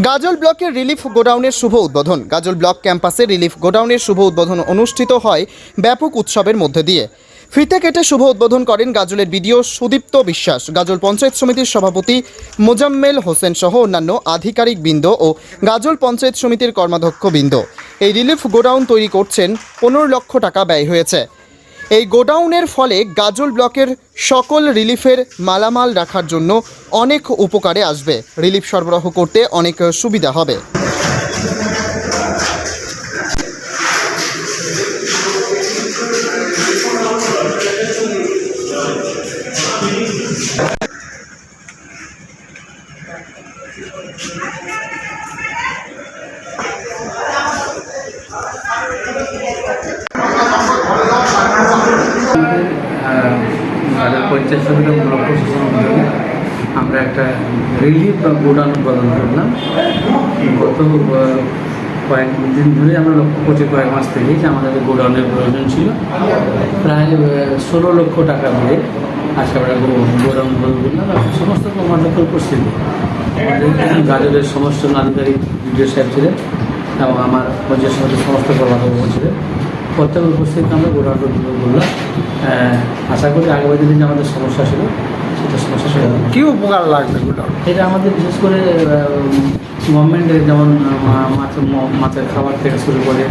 গাজল ব্লকের রিলিফ গোডাউনের শুভ উদ্বোধন। গাজল ব্লক ক্যাম্পাসে রিলিফ গোডাউনের শুভ উদ্বোধন অনুষ্ঠিত হয় ব্যাপক উৎসবের মধ্যে দিয়ে। ফিতে কেটে শুভ উদ্বোধন করেন গাজলের বিডিও সুদীপ্ত বিশ্বাস, গাজল পঞ্চায়েত সমিতির সভাপতি মোজাম্মেল হোসেন সহ অন্যান্য আধিকারিক বৃন্দ ও গাজল পঞ্চায়েত সমিতির কর্মাধ্যক্ষ বৃন্দ। এই রিলিফ গোডাউন তৈরি করছেন 15 লক্ষ টাকা ব্যয় হয়েছে। এই গোডাউনের ফলে গাজল ব্লকের সকল রিলিফের মালামাল রাখার জন্য অনেক উপকারে আসবে। রিলিফ সরবরাহ করতে অনেক সুবিধা হবে। পঞ্চায়েত সমিতি ব্লক প্রশাসন উদ্যোগে আমরা একটা রিলিফ বা গোডাউন উৎপাদন করলাম। গত কয়েকদিন ধরে আমরা লক্ষ্য করছি, কয়েক মাস থেকেই যে আমাদের গোডাউনের প্রয়োজন ছিল। প্রায় 16 লক্ষ টাকা দিয়ে আজকে আমরা গোডাউন উৎপাদন করলাম। সমস্ত কর্মাধ্যক্ষের উপস্থিতি আমাদের গাজলের সমস্ত আধিকারিক বিডিও সাহেব ছিলেন এবং আমার পঞ্চায়েত সমিতির সমস্ত কর্মাধ্যক্ষ ছিলেন। প্রত্যেকের উপস্থিতিতে আমরা গোডাউনটা উদ্বোধন করলাম। আশা করি আগামী দিনে যে আমাদের সমস্যা ছিল সেটা সমস্যা সমাধান। কী উপকার লাগবে গোডাউন? এটা আমাদের বিশেষ করে গভর্নমেন্টের যেমন মাছের খাবার থেকে শুরু করে